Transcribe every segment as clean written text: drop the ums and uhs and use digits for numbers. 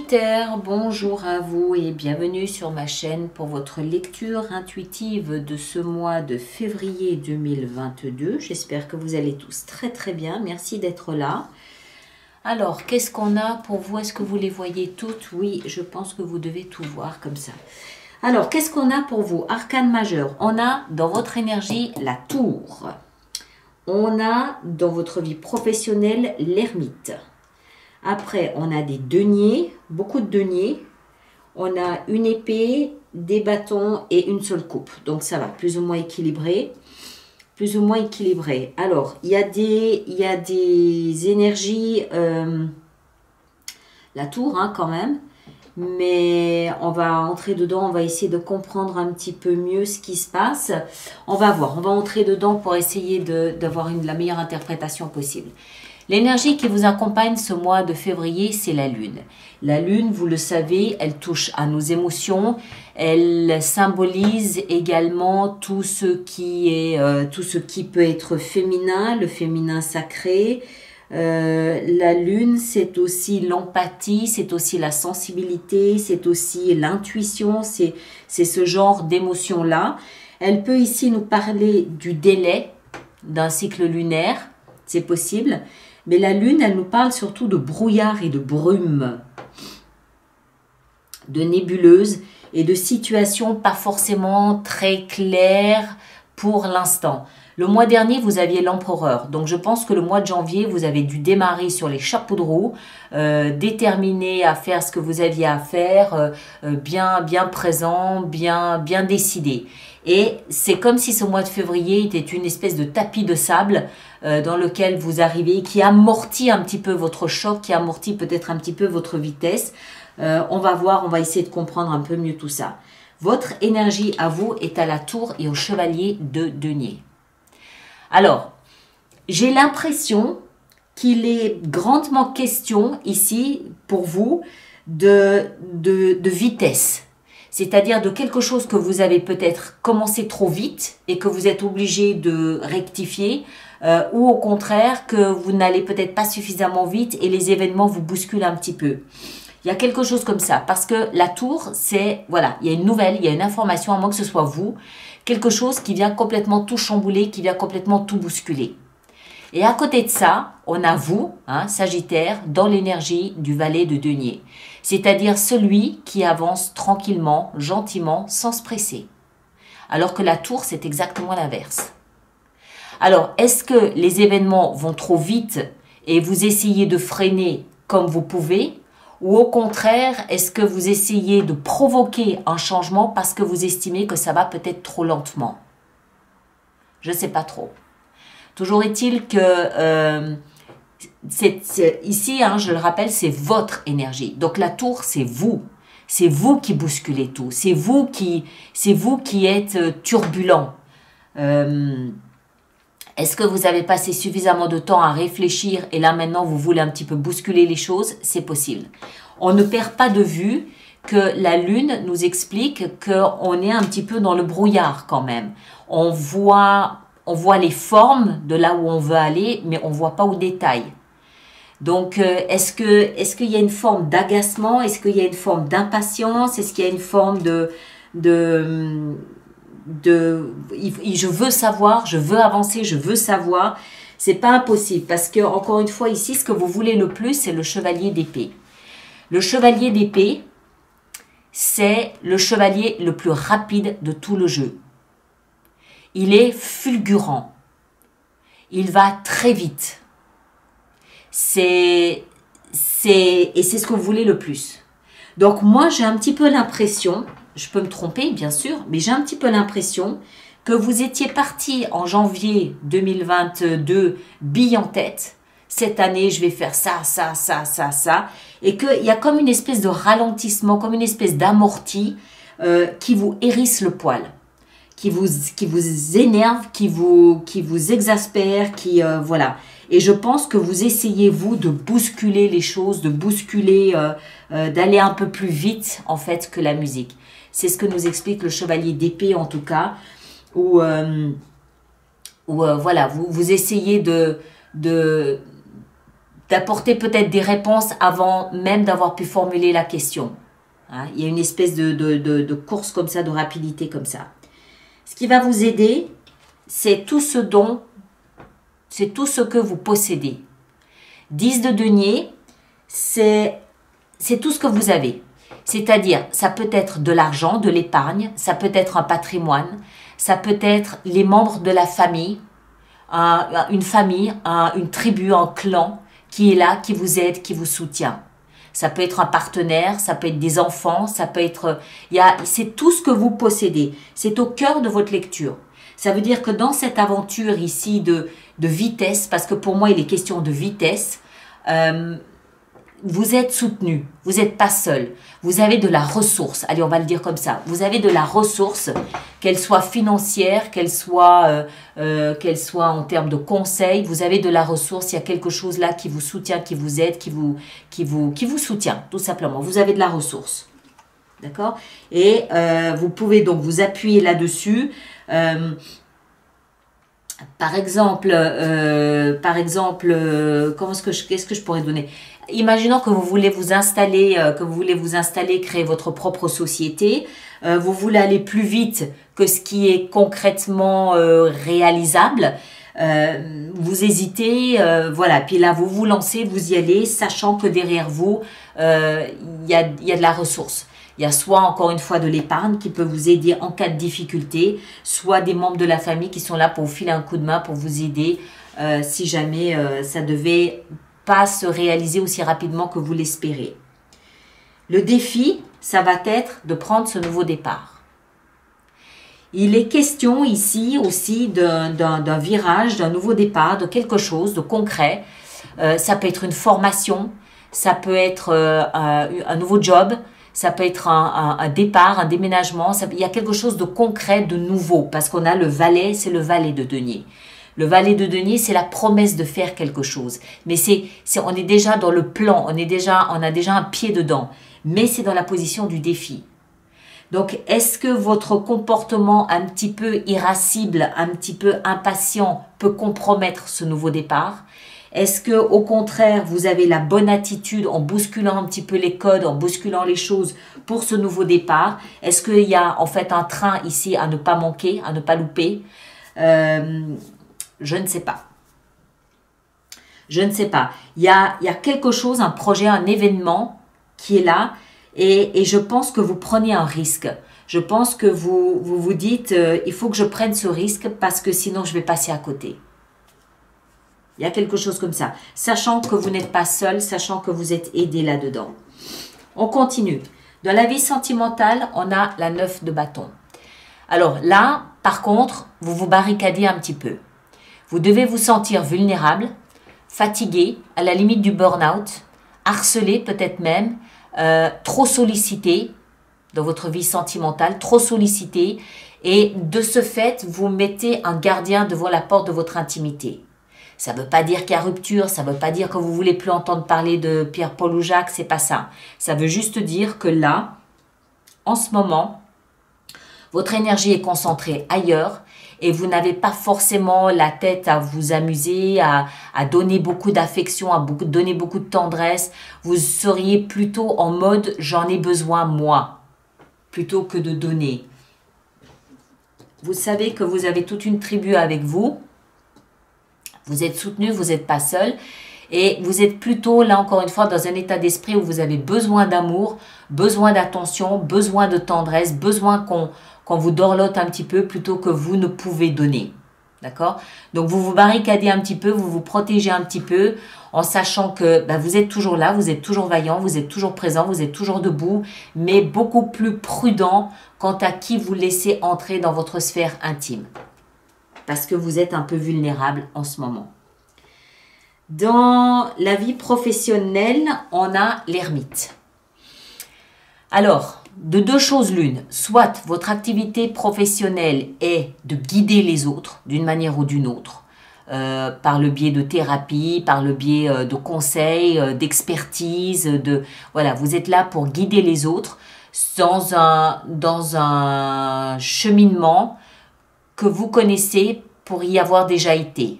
Sagittaire, bonjour à vous et bienvenue sur ma chaîne pour votre lecture intuitive de ce mois de février 2022. J'espère que vous allez tous très bien, merci d'être là. Alors, qu'est-ce qu'on a pour vous? Est-ce que vous les voyez toutes? Oui, je pense que vous devez tout voir comme ça. Alors, qu'est-ce qu'on a pour vous? Arcane majeur, on a dans votre énergie la tour. On a dans votre vie professionnelle l'ermite. Après, on a des deniers, beaucoup de deniers. On a une épée, des bâtons et une seule coupe. Donc, ça va, plus ou moins équilibré. Plus ou moins équilibré. Alors, il y a des énergies, la tour hein, quand même. Mais on va entrer dedans, on va essayer de comprendre un petit peu mieux ce qui se passe. On va voir, on va entrer dedans pour essayer d'avoir la meilleure interprétation possible. L'énergie qui vous accompagne ce mois de février, c'est la lune. La lune, vous le savez, elle touche à nos émotions. Elle symbolise également tout ce qui peut être féminin, le féminin sacré. La lune, c'est aussi l'empathie, c'est aussi la sensibilité, c'est aussi l'intuition, c'est ce genre d'émotion-là. Elle peut ici nous parler du délai d'un cycle lunaire, c'est possible. Mais la lune, elle nous parle surtout de brouillard et de brume, de nébuleuses et de situations pas forcément très claires pour l'instant. Le mois dernier, vous aviez l'empereur. Donc, je pense que le mois de janvier, vous avez dû démarrer sur les chapeaux de roue, déterminé à faire ce que vous aviez à faire, bien présent, bien décidé. Et c'est comme si ce mois de février était une espèce de tapis de sable dans lequel vous arrivez, qui amortit un petit peu votre choc, qui amortit peut-être un petit peu votre vitesse. On va voir, on va essayer de comprendre un peu mieux tout ça. Votre énergie à vous est à la tour et au chevalier de denier. Alors, j'ai l'impression qu'il est grandement question ici pour vous de vitesse. C'est-à-dire de quelque chose que vous avez peut-être commencé trop vite et que vous êtes obligé de rectifier ou au contraire que vous n'allez peut-être pas suffisamment vite et les événements vous bousculent un petit peu. Il y a quelque chose comme ça parce que la tour, c'est, voilà, il y a une nouvelle, il y a une information, à moins que ce soit vous, quelque chose qui vient complètement tout chambouler, qui vient complètement tout bousculer. Et à côté de ça, on a vous, hein, Sagittaire, dans l'énergie du valet de denier. C'est-à-dire celui qui avance tranquillement, gentiment, sans se presser. Alors que la tour, c'est exactement l'inverse. Alors, est-ce que les événements vont trop vite et vous essayez de freiner comme vous pouvez? Ou au contraire, est-ce que vous essayez de provoquer un changement parce que vous estimez que ça va peut-être trop lentement? Je ne sais pas trop. Toujours est-il que ici, hein, je le rappelle, c'est votre énergie. Donc la tour, c'est vous. C'est vous qui bousculez tout. C'est vous qui êtes turbulent. Est-ce que vous avez passé suffisamment de temps à réfléchir et là maintenant vous voulez un petit peu bousculer les choses? C'est possible. On ne perd pas de vue que la lune nous explique qu'on est un petit peu dans le brouillard quand même. On voit les formes de là où on veut aller, mais on ne voit pas au détail. Donc, est-ce qu'il y a une forme d'agacement? Est-ce qu'il y a une forme d'impatience? Est-ce qu'il y a une forme je veux savoir, je veux avancer, je veux savoir? C'est pas impossible parce que, encore une fois, ici, ce que vous voulez le plus, c'est le chevalier d'épée. Le chevalier d'épée, c'est le chevalier le plus rapide de tout le jeu. Il est fulgurant. Il va très vite. Et c'est ce que vous voulez le plus. Donc moi, j'ai un petit peu l'impression, je peux me tromper bien sûr, mais j'ai un petit peu l'impression que vous étiez parti en janvier 2022, bille en tête. Cette année, je vais faire ça. Et qu'il y a comme une espèce de ralentissement, comme une espèce d'amorti qui vous hérisse le poil. Qui vous énerve, qui vous exaspère, voilà. Et je pense que vous essayez, vous, de bousculer les choses, de bousculer, d'aller un peu plus vite, en fait, que la musique. C'est ce que nous explique le chevalier d'épée, en tout cas, où voilà, vous essayez d'apporter peut-être des réponses avant même d'avoir pu formuler la question. Hein, il y a une espèce de course comme ça, de rapidité comme ça. Ce qui va vous aider, c'est tout ce que vous possédez. 10 de denier, c'est tout ce que vous avez. C'est-à-dire, ça peut être de l'argent, de l'épargne, ça peut être un patrimoine, ça peut être les membres de la famille, une famille, une tribu, un clan qui est là, qui vous aide, qui vous soutient. Ça peut être un partenaire, ça peut être des enfants, ça peut être... c'est tout ce que vous possédez. C'est au cœur de votre lecture. Ça veut dire que dans cette aventure ici de vitesse, parce que pour moi il est question de vitesse, vous êtes soutenu, vous n'êtes pas seul, vous avez de la ressource, allez on va le dire comme ça, vous avez de la ressource, qu'elle soit financière, qu'elle soit en termes de conseils, vous avez de la ressource, il y a quelque chose là qui vous soutient, qui vous aide, qui vous soutient, tout simplement, vous avez de la ressource, d'accord? Et vous pouvez donc vous appuyer là-dessus. Par exemple, qu'est-ce que je pourrais donner? Imaginons que vous voulez vous installer, créer votre propre société. Vous voulez aller plus vite que ce qui est concrètement réalisable. Vous hésitez, voilà. Puis là, vous vous lancez, vous y allez, sachant que derrière vous, il y a de la ressource. Il y a soit, encore une fois, de l'épargne qui peut vous aider en cas de difficulté, soit des membres de la famille qui sont là pour vous filer un coup de main, pour vous aider si jamais ça devait pas se réaliser aussi rapidement que vous l'espérez. Le défi, ça va être de prendre ce nouveau départ. Il est question ici aussi d'un virage, d'un nouveau départ, de quelque chose de concret. Ça peut être une formation, ça peut être un nouveau job, ça peut être un départ, un déménagement. Il y a quelque chose de concret, de nouveau, parce qu'on a le valet, c'est le valet de denier. Le valet de denier, c'est la promesse de faire quelque chose. Mais on est déjà dans le plan, on a déjà un pied dedans. Mais c'est dans la position du défi. Donc, est-ce que votre comportement un petit peu irascible, un petit peu impatient peut compromettre ce nouveau départ? Est-ce que, au contraire, vous avez la bonne attitude en bousculant un petit peu les codes, en bousculant les choses pour ce nouveau départ? Est-ce qu'il y a en fait un train ici à ne pas manquer, à ne pas louper? Je ne sais pas. Je ne sais pas. Il y a quelque chose, un projet, un événement qui est là et je pense que vous prenez un risque. Je pense que vous dites il faut que je prenne ce risque parce que sinon je vais passer à côté. Il y a quelque chose comme ça. Sachant que vous n'êtes pas seul, sachant que vous êtes aidé là-dedans. On continue. Dans la vie sentimentale, on a la 9 de bâton. Alors là, par contre, vous vous barricadez un petit peu. Vous devez vous sentir vulnérable, fatigué, à la limite du burn-out, harcelé peut-être même, trop sollicité dans votre vie sentimentale, trop sollicité. Et de ce fait, vous mettez un gardien devant la porte de votre intimité. Ça ne veut pas dire qu'il y a rupture, ça ne veut pas dire que vous voulez plus entendre parler de Pierre, Paul ou Jacques, c'est pas ça. Ça veut juste dire que là, en ce moment, votre énergie est concentrée ailleurs et vous n'avez pas forcément la tête à vous amuser, à donner beaucoup d'affection, à donner beaucoup de tendresse. Vous seriez plutôt en mode « j'en ai besoin moi » plutôt que de donner. Vous savez que vous avez toute une tribu avec vous. Vous êtes soutenu, vous n'êtes pas seul. Et vous êtes plutôt, là encore une fois, dans un état d'esprit où vous avez besoin d'amour, besoin d'attention, besoin de tendresse, besoin qu'on vous dorlote un petit peu plutôt que vous ne pouvez donner. D'accord? Donc, vous vous barricadez un petit peu, vous vous protégez un petit peu en sachant que vous êtes toujours là, vous êtes toujours vaillant, vous êtes toujours présent, vous êtes toujours debout, mais beaucoup plus prudent quant à qui vous laissez entrer dans votre sphère intime. Parce que vous êtes un peu vulnérable en ce moment. Dans la vie professionnelle, on a l'ermite. Alors, de deux choses l'une, soit votre activité professionnelle est de guider les autres d'une manière ou d'une autre, par le biais de thérapie, par le biais de conseils, d'expertise, voilà, vous êtes là pour guider les autres dans un cheminement que vous connaissez pour y avoir déjà été.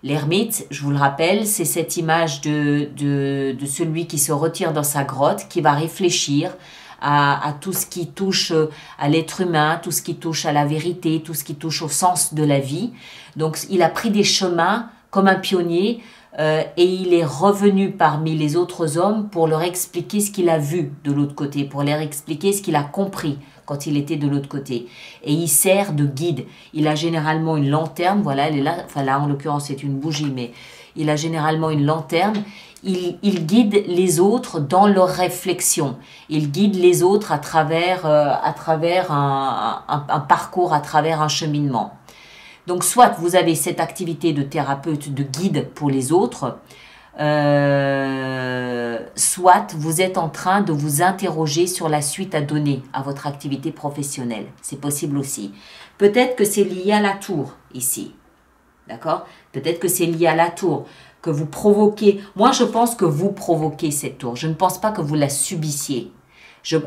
L'ermite, je vous le rappelle, c'est cette image de celui qui se retire dans sa grotte, qui va réfléchir à tout ce qui touche à l'être humain, tout ce qui touche à la vérité, tout ce qui touche au sens de la vie. Donc, il a pris des chemins comme un pionnier et il est revenu parmi les autres hommes pour leur expliquer ce qu'il a vu de l'autre côté, pour leur expliquer ce qu'il a compris quand il était de l'autre côté. Et il sert de guide. Il a généralement une lanterne, voilà, elle est là, enfin là en l'occurrence c'est une bougie, mais il a généralement une lanterne. Il guide les autres dans leurs réflexions. Il guide les autres à travers un parcours, à travers un cheminement. Donc, soit vous avez cette activité de thérapeute, de guide pour les autres, soit vous êtes en train de vous interroger sur la suite à donner à votre activité professionnelle. C'est possible aussi. Peut-être que c'est lié à la tour ici. D'accord? Peut-être que c'est lié à la tour, que vous provoquez. Moi, je pense que vous provoquez cette tour. Je ne pense pas que vous la subissiez.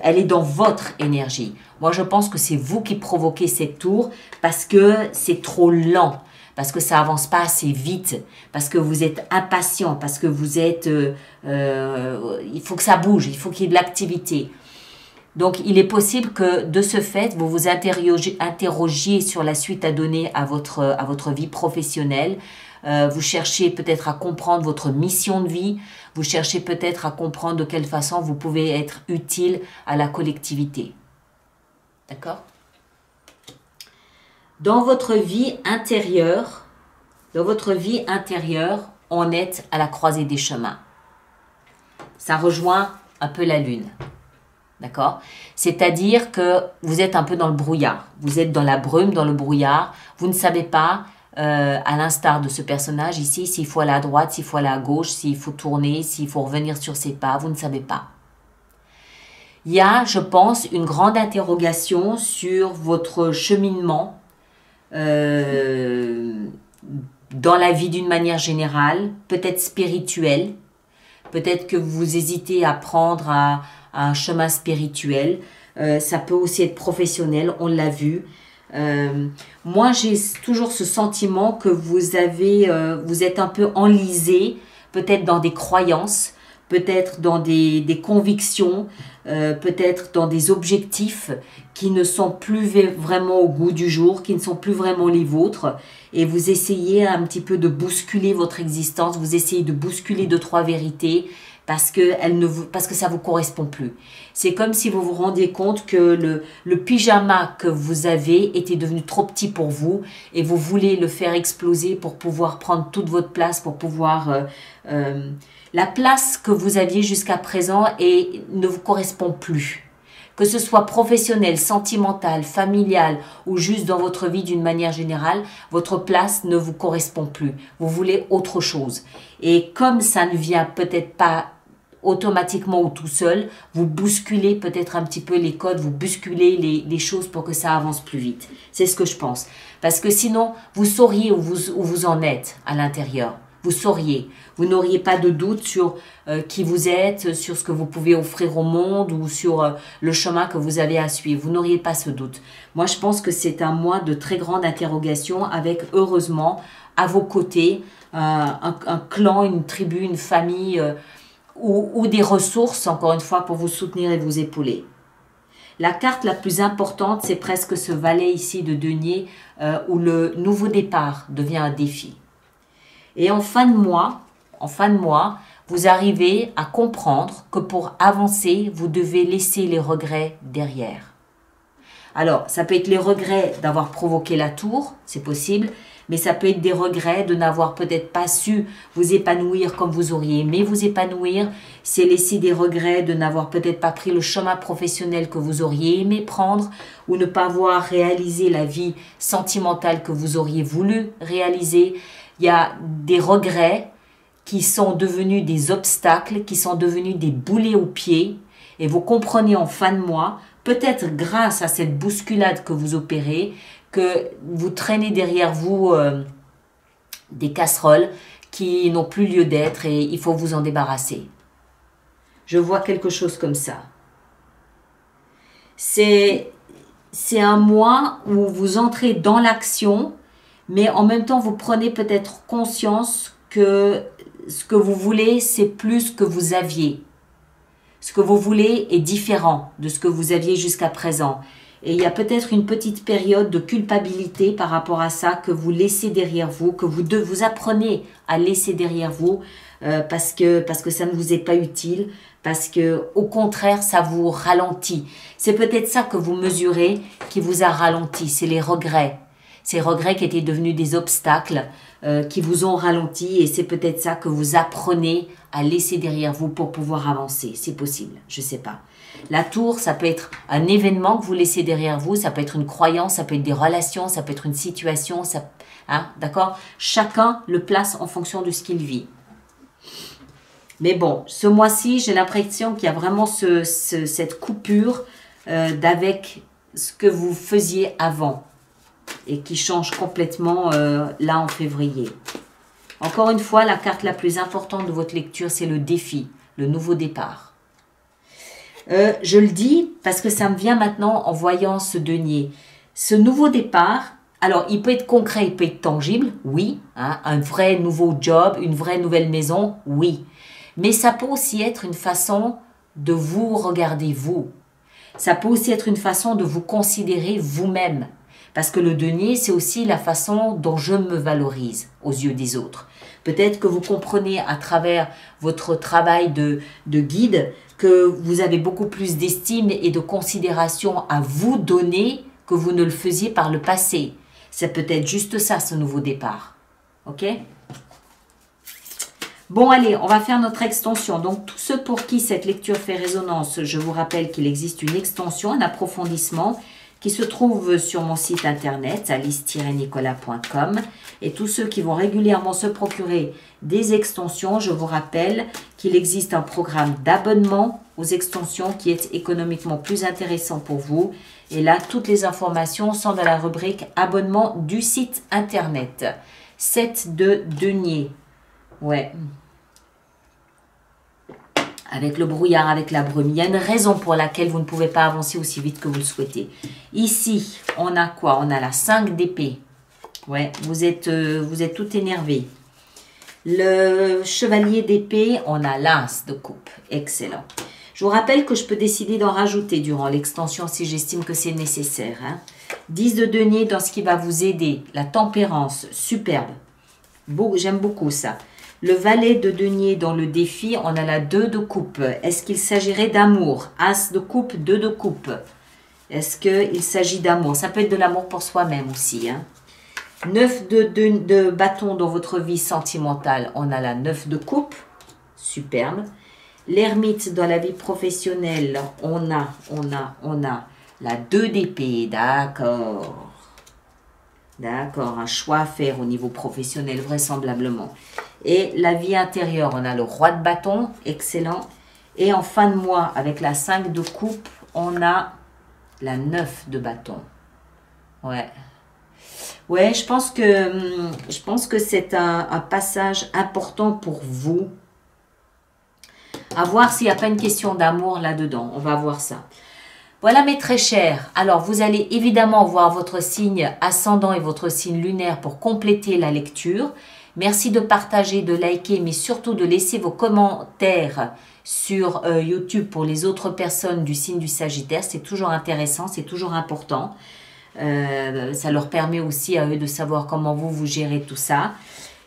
Elle est dans votre énergie. Moi, je pense que c'est vous qui provoquez cette tour parce que c'est trop lent, parce que ça avance pas assez vite, parce que vous êtes impatient, parce que vous êtes... il faut que ça bouge, il faut qu'il y ait de l'activité. Donc, il est possible que, de ce fait, vous vous interrogiez sur la suite à donner à votre vie professionnelle. Vous cherchez peut-être à comprendre votre mission de vie. Vous cherchez peut-être à comprendre de quelle façon vous pouvez être utile à la collectivité. D'accord? Dans votre vie intérieure, on est à la croisée des chemins. Ça rejoint un peu la lune. D'accord? C'est-à-dire que vous êtes un peu dans le brouillard. Vous êtes dans la brume, dans le brouillard. Vous ne savez pas, à l'instar de ce personnage ici, s'il faut aller à droite, s'il faut aller à gauche, s'il faut tourner, s'il faut revenir sur ses pas. Vous ne savez pas. Il y a, je pense, une grande interrogation sur votre cheminement dans la vie d'une manière générale, peut-être spirituelle. Peut-être que vous hésitez à prendre un chemin spirituel. Ça peut aussi être professionnel, on l'a vu. Moi, j'ai toujours ce sentiment que vous êtes un peu enlisé, peut-être dans des croyances, peut-être dans des convictions, peut-être dans des objectifs qui ne sont plus vraiment au goût du jour, qui ne sont plus vraiment les vôtres. Et vous essayez un petit peu de bousculer votre existence, vous essayez de bousculer 2-3 vérités parce que ça ne vous correspond plus. C'est comme si vous vous rendiez compte que le pyjama que vous avez était devenu trop petit pour vous et vous voulez le faire exploser pour pouvoir prendre toute votre place, pour pouvoir... la place que vous aviez jusqu'à présent ne vous correspond plus. Que ce soit professionnel, sentimental, familial ou juste dans votre vie d'une manière générale, votre place ne vous correspond plus. Vous voulez autre chose. Et comme ça ne vient peut-être pas automatiquement ou tout seul, vous bousculez peut-être un petit peu les codes, vous bousculez les choses pour que ça avance plus vite. C'est ce que je pense. Parce que sinon, vous sauriez où vous en êtes à l'intérieur. Vous sauriez. Vous n'auriez pas de doute sur qui vous êtes, sur ce que vous pouvez offrir au monde ou sur le chemin que vous avez à suivre. Vous n'auriez pas ce doute. Moi, je pense que c'est un mois de très grande interrogation avec, heureusement, à vos côtés, un clan, une tribu, une famille ou des ressources, encore une fois, pour vous soutenir et vous épauler. La carte la plus importante, c'est presque ce valet ici de denier où le nouveau départ devient un défi. Et en fin de mois, vous arrivez à comprendre que pour avancer, vous devez laisser les regrets derrière. Alors, ça peut être les regrets d'avoir provoqué la tour, c'est possible, mais ça peut être des regrets de n'avoir peut-être pas su vous épanouir comme vous auriez aimé vous épanouir. C'est laisser des regrets de n'avoir peut-être pas pris le chemin professionnel que vous auriez aimé prendre ou ne pas avoir réalisé la vie sentimentale que vous auriez voulu réaliser. Il y a des regrets qui sont devenus des obstacles, qui sont devenus des boulets aux pieds. Et vous comprenez en fin de mois, peut-être grâce à cette bousculade que vous opérez, que vous traînez derrière vous des casseroles qui n'ont plus lieu d'être et il faut vous en débarrasser. Je vois quelque chose comme ça. C'est un mois où vous entrez dans l'action, Mais en même temps, vous prenez peut-être conscience que ce que vous voulez, c'est plus que vous aviez. Ce que vous voulez est différent de ce que vous aviez jusqu'à présent. Et il y a peut-être une petite période de culpabilité par rapport à ça que vous laissez derrière vous, que vous apprenez à laisser derrière vous parce que ça ne vous est pas utile, parce que au contraire, ça vous ralentit. C'est peut-être ça que vous mesurez qui vous a ralenti, c'est les regrets. Ces regrets qui étaient devenus des obstacles, qui vous ont ralenti, et c'est peut-être ça que vous apprenez à laisser derrière vous pour pouvoir avancer. C'est possible, je ne sais pas. La tour, ça peut être un événement que vous laissez derrière vous, ça peut être une croyance, ça peut être des relations, ça peut être une situation, hein, d'accord? Chacun le place en fonction de ce qu'il vit. Mais bon, ce mois-ci, j'ai l'impression qu'il y a vraiment cette coupure d'avec ce que vous faisiez avant et qui change complètement là en février. Encore une fois, la carte la plus importante de votre lecture, c'est le défi, le nouveau départ. Je le dis parce que ça me vient maintenant en voyant ce denier. Ce nouveau départ, alors il peut être concret, il peut être tangible, oui. Hein, un vrai nouveau job, une vraie nouvelle maison, oui. Mais ça peut aussi être une façon de vous regarder vous. Ça peut aussi être une façon de vous considérer vous-même. Parce que le denier, c'est aussi la façon dont je me valorise aux yeux des autres. Peut-être que vous comprenez à travers votre travail de guide que vous avez beaucoup plus d'estime et de considération à vous donner que vous ne le faisiez par le passé. C'est peut-être juste ça, ce nouveau départ. Ok ? Bon, allez, on va faire notre extension. Donc, tous ceux pour qui cette lecture fait résonance, je vous rappelle qu'il existe une extension, un approfondissement qui se trouve sur mon site internet alice-nicolas.com, et tous ceux qui vont régulièrement se procurer des extensions, je vous rappelle qu'il existe un programme d'abonnement aux extensions qui est économiquement plus intéressant pour vous. Et là, toutes les informations sont dans la rubrique abonnement du site internet. 7 de denier. Ouais. Avec le brouillard, avec la brume. Il y a une raison pour laquelle vous ne pouvez pas avancer aussi vite que vous le souhaitez. Ici, on a quoi? On a la 5 d'épée. Ouais, vous êtes tout énervé. Le chevalier d'épée, on a l'as de coupe. Excellent. Je vous rappelle que je peux décider d'en rajouter durant l'extension si j'estime que c'est nécessaire. Hein. 10 de denier dans ce qui va vous aider. La tempérance, superbe. J'aime beaucoup ça. Le valet de denier dans le défi, on a la 2 de coupe. Est-ce qu'il s'agirait d'amour? As de coupe, 2 de coupe. Est-ce qu'il s'agit d'amour? Ça peut être de l'amour pour soi-même aussi. Hein. 9 de bâton dans votre vie sentimentale, on a la 9 de coupe. Superbe. L'ermite dans la vie professionnelle, on a la 2 d'épée. D'accord. D'accord, un choix à faire au niveau professionnel, vraisemblablement. Et la vie intérieure, on a le roi de bâton, excellent. Et en fin de mois, avec la 5 de coupe, on a la 9 de bâton. Ouais. Ouais, je pense que c'est un passage important pour vous. À voir s'il n'y a pas une question d'amour là-dedans. On va voir ça. Voilà mes très chers, alors vous allez évidemment voir votre signe ascendant et votre signe lunaire pour compléter la lecture. Merci de partager, de liker, mais surtout de laisser vos commentaires sur YouTube pour les autres personnes du signe du Sagittaire. C'est toujours intéressant, c'est toujours important. Ça leur permet aussi à eux de savoir comment vous gérez tout ça.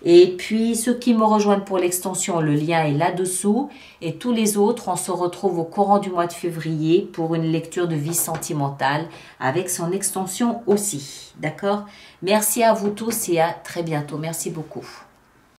Et puis, ceux qui me rejoignent pour l'extension, le lien est là-dessous. Et tous les autres, on se retrouve au courant du mois de février pour une lecture de vie sentimentale avec son extension aussi. D'accord? Merci à vous tous et à très bientôt. Merci beaucoup.